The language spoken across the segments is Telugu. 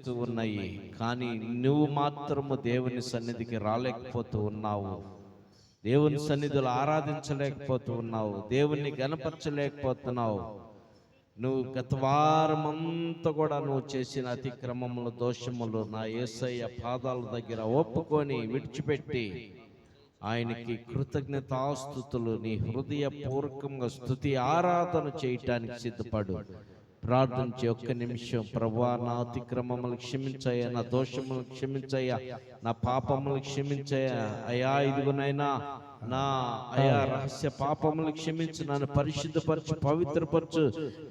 స్తుతిస్తూ ఉన్నాయి, కానీ నువ్వు మాత్రము దేవుని సన్నిధికి రాలేకపోతూ ఉన్నావు. దేవుని సన్నిధిలో ఆరాధించలేకపోతూ ఉన్నావు. దేవుణ్ణి గణపరచలేకపోతున్నావు. నువ్వు గత వారమంతా కూడా నువ్వు చేసిన అతిక్రమములు, దోషములు నా యేసయ్య పాదాల దగ్గర ఒప్పుకొని విడిచిపెట్టి ఆయనకి కృతజ్ఞతాస్తుతులు నీ హృదయపూర్వకంగా స్తుతి ఆరాధన చేయటానికి సిద్ధపడు. ప్రార్థించి ఒక్క నిమిషం, ప్రభువా నా అతిక్రమములు క్షమించయ్యా, నా దోషములు క్షమించయ్యా, నా పాపములు క్షమించయ్యా అయ్యా. ఇదిగోనైనా నా అయా రహస్య పాపములు క్షమించు, నన్ను పరిశుద్ధపరచు, పవిత్రపరచు,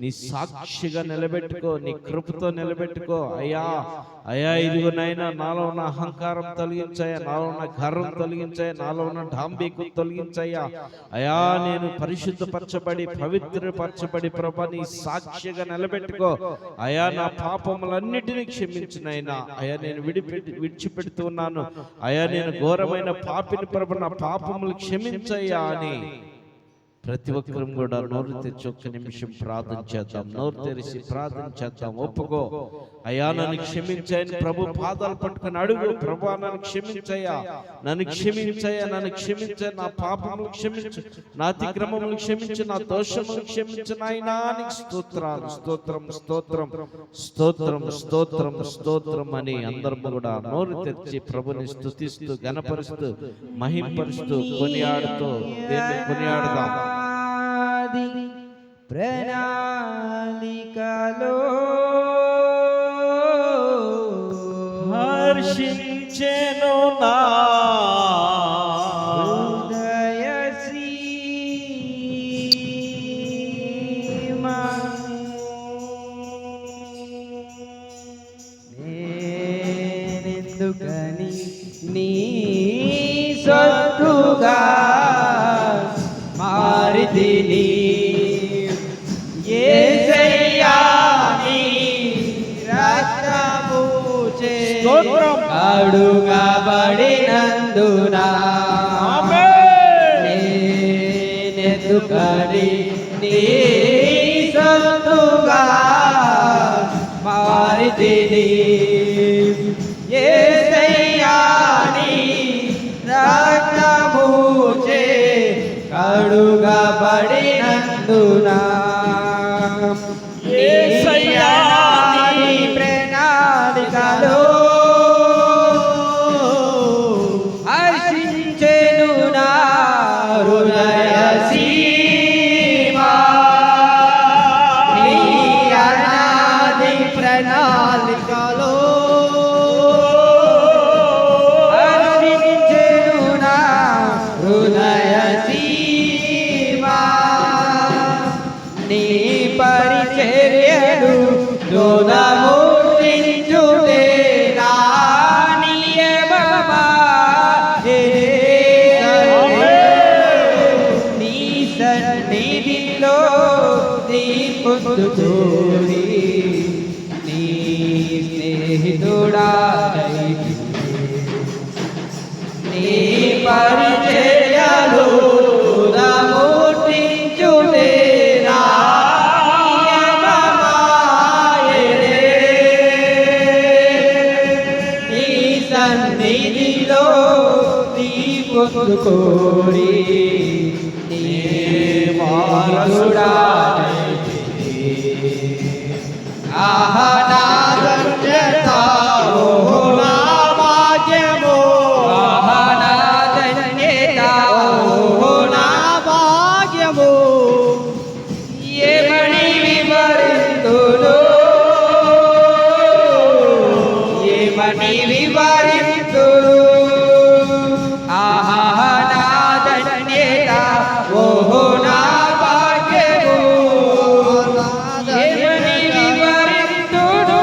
నీ సాక్షిగా నిలబెట్టుకో, నీ కృపతో నిలబెట్టుకో అయ్యా. అయ్యా ఇదిగోనైనా నాలో ఉన్న అహంకారం తొలగించాయా, నాలో ఉన్న గర్వం తొలగించాయా, నాలో ఉన్న డాంబికం తొలగించాయా అయ్యా. నేను పరిశుద్ధపరచబడి పవిత్రపరచబడి ప్రభా నీ సాక్షిగా నిలబెట్టుకో అయ్యా. నా పాపములన్నిటినీ క్షమించునైనా అయ్యా. నేను విడిచిపెడుతున్నాను అయ్యా. నేను ఘోరమైన పాపిని ప్రభు, నా పాపములు క్షమించయ్యా అని ప్రతి ఒక్కరూ కూడా నోరు తెచ్చి ఒక్క నిమిషం ప్రార్థన చేద్దాం. నోరు తెరిచి ప్రార్థన చేద్దాం. ఒప్పుకో అయ్యా, నన్ను క్షమించాయని ప్రభు పాదాలు పట్టుకుని అడుగు. ప్రభా నన్ను క్షమించయ్యా, నన్ను క్షమించయ్యా, నన్ను క్షమించ, నా పాపములు క్షమించు, నా అతిక్రమములు క్షమించు, నా దోషములు క్షమించు నాయనా. నీకు స్తోత్రాలు, స్తోత్రం, స్తోత్రం, స్తోత్రం, స్తోత్రం, స్తోత్రం అని అందరం కూడా నోరు తెరిచి ప్రభుని స్తుతిస్తూ, గణపరుస్తూ, మహింపరుస్తూ, కొనియాడుతూ దేవుని కొనియాడదాం. ప్రణాళికలో హర్షించెను నా హృదయ సీమా, నేనెందుకని నీ సొత్తుగా మారితిని యేసయ్యా. నీ రక్తము చే కడుగబడినందున నేనెందుకని నీ సొత్తుగా మారితిని యేసయ్యా. నీ రక్తము చే కడుగబడినందున యేసయ్యా. నీ ప్రణాళికలో హర్షించెను నా హృదయ సీమా. నీ అనాది ప్రణాళికలో హర్షించెను నా హృదయ సీమా. నీ పరిచర్యలు దోదమూర్తించుటే నా నియమమా. నీ సన్నిధిలో నీ పొందుకోరి నీ స్నేహితుడా. నీ పరిచర్యలు దోదమూర్తించుటే నా నియమమా. నీ సన్నిధిలో నీ పొందుకోరి నీ వారసుడా. ఆహా నా ధన్యత, ఓహో నా భాగ్యము, ఆహా నా ధన్యత, ఓహో నా భాగ్యము. ఏమని వివరింతును, ఏమని వివరింతును. ఆహా నా ధన్యత, ఓహో నా భాగ్యము. ఏమని వివరింతును,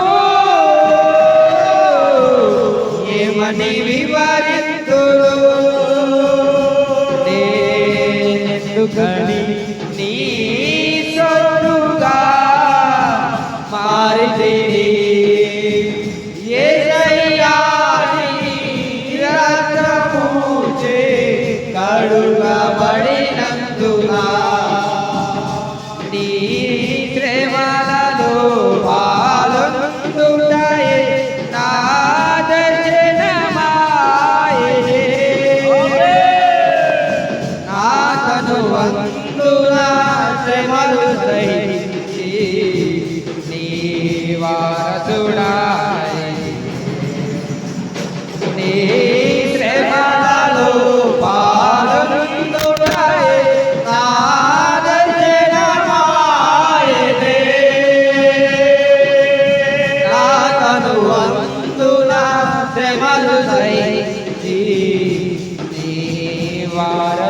ఏమని వివరింతును. నేనెందుకని నీ సొత్తుగా మారితిని యేసయ్యా. నీ రక్తము చే కడుగబడినందున నీ శ్రమలలో పాలొందుటయే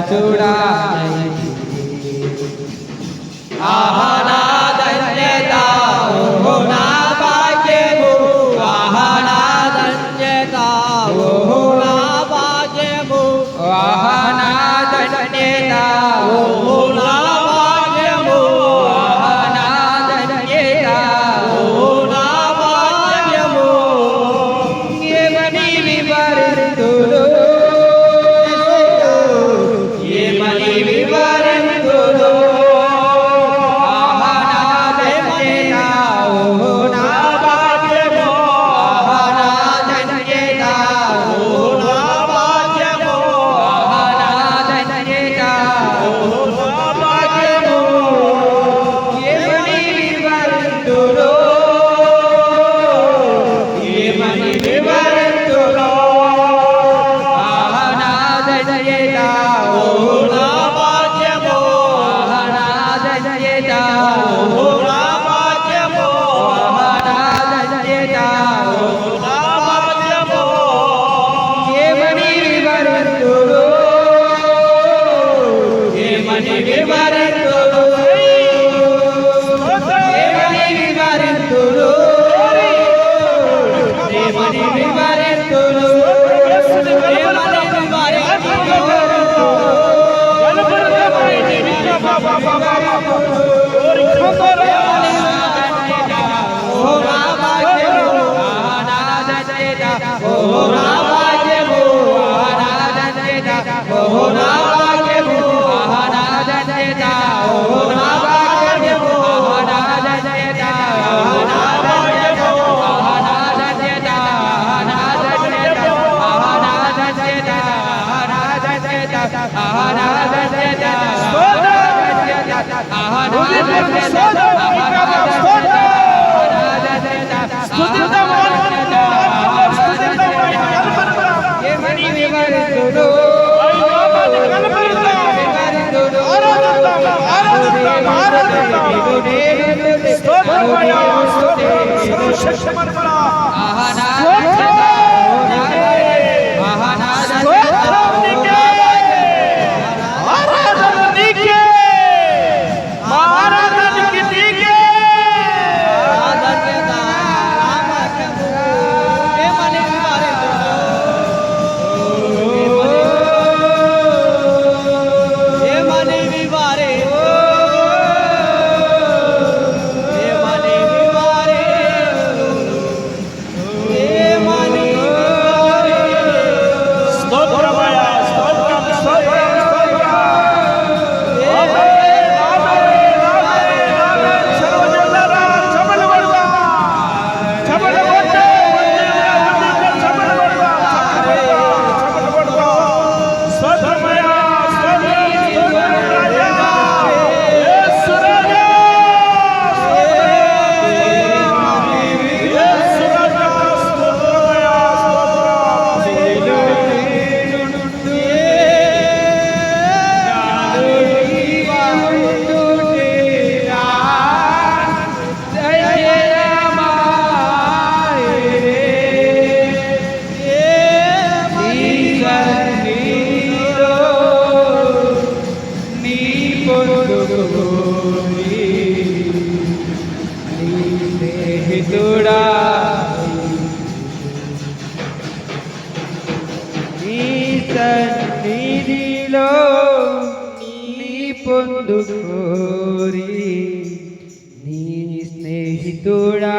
వారసుడా ఆహా నా ధన్యత ఓహో నా భాగ్యము ఆహా నా ధన్యత ఓహో నా భాగ్యము ఆహా నా ధన్యత ఓహో నా భాగ్యము ఆహా నా ధన్యత ఓహో నా భాగ్యము ఏమని వివరింతులు ఏమని వివరింతులు సన్నిధిలో నీ పొందుకోరి నీ స్నేహితుడా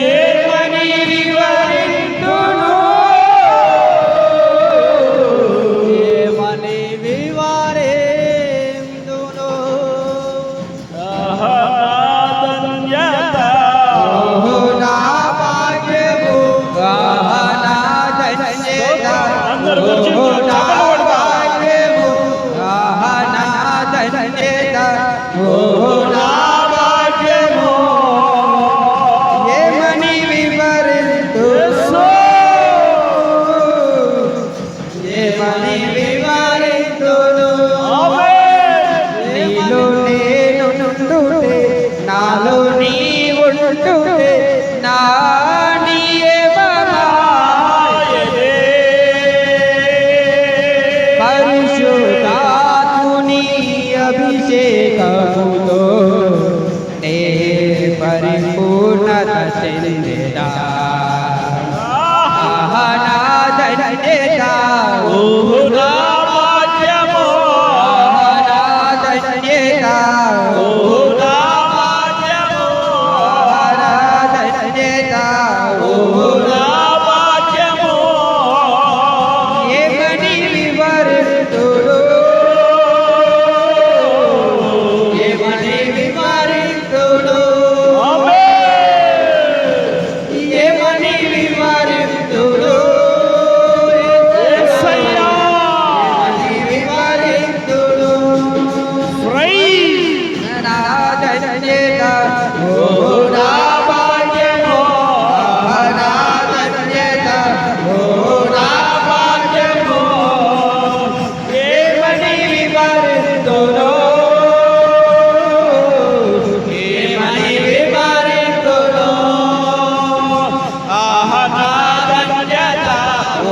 ఏమని వివరింతును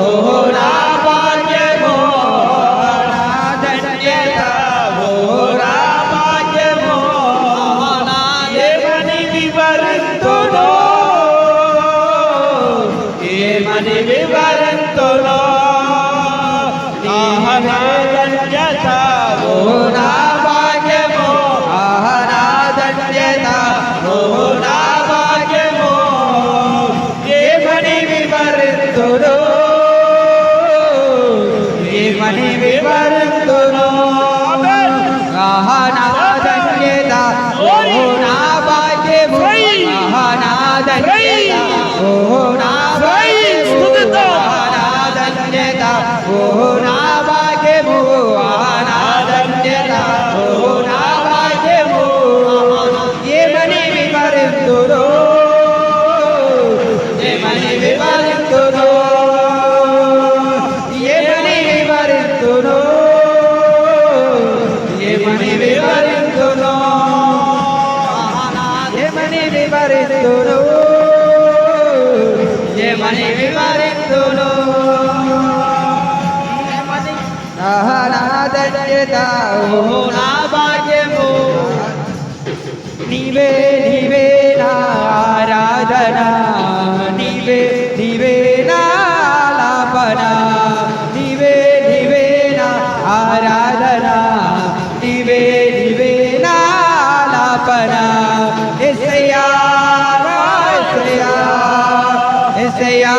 ఓ నా భాగ్యము నా ధన్యత ఓ నా భాగ్యము ఏమని వివరింతును ఏమని వివరింతును నా ధన్యత ఓ నా భాగ్యము నా ధన్యత ఓ నా భాగ్యము ఏమని వివరింతును ఏమని వివరింతును నా ధన్యత ఓ నా భాగ్యము నా ధన్యత ఓ నా భాగ్యము నా ధన్యత ఓ నా భాగ్యము నా ధన్యత ఓ నా భాగ్యము ఏమని వివరింతును ఏమని వివరింతును ఏమని వివరింతును ఏమని వివరింతును ఏమని వివరింతును ఏమని వివరింతును నా ధన్యత ఓ నా భాగ్యము నీవే నీవే నా ఆరాధన నీవే నీవే నా ఆలాపన నీవే నీవే నా ఆరాధన నీవే నీవే నా ఆలాపన యేసయ్యా యేసయ్యా యేసయ్యా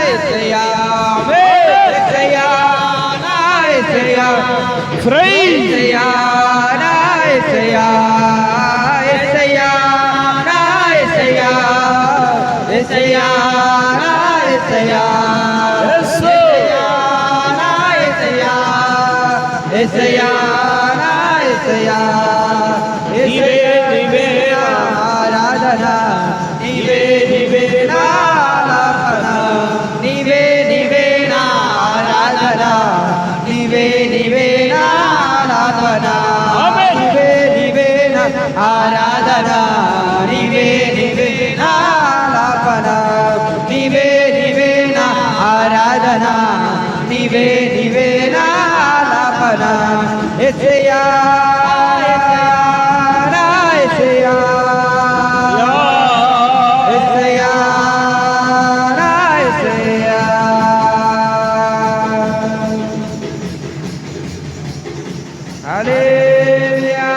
యేసయ్యా యేసయ్యా యేసయ్యా యేసయ్యా యేసయ్యా యేసయ్యా యేసయ్యా యేసయ్యా యేసయ్యా యేసయ్యా యేసయ్యా నీవే నీవే ఆరాధన నీవే నీవే నా ఆలాపన నీవే నీవే నా ఆరాధన నీవే నీవే నా ఆలాపన నీవే నీవే నా ఆరాధన నీవే నీవే నా ఆలాపన నీవే నీవే నా ఆరాధన నీవే నీవే నా ఆలాపన యేసయ్యా యేసయ్యా యేసయ్యా యేసయ్యా హల్లెలూయా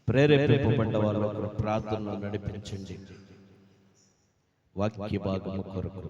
ప్రేరేపింపబడ్డ వాళ్ళకు ప్రార్థనలు నడిపించండి వాక్య భాగము కొరకు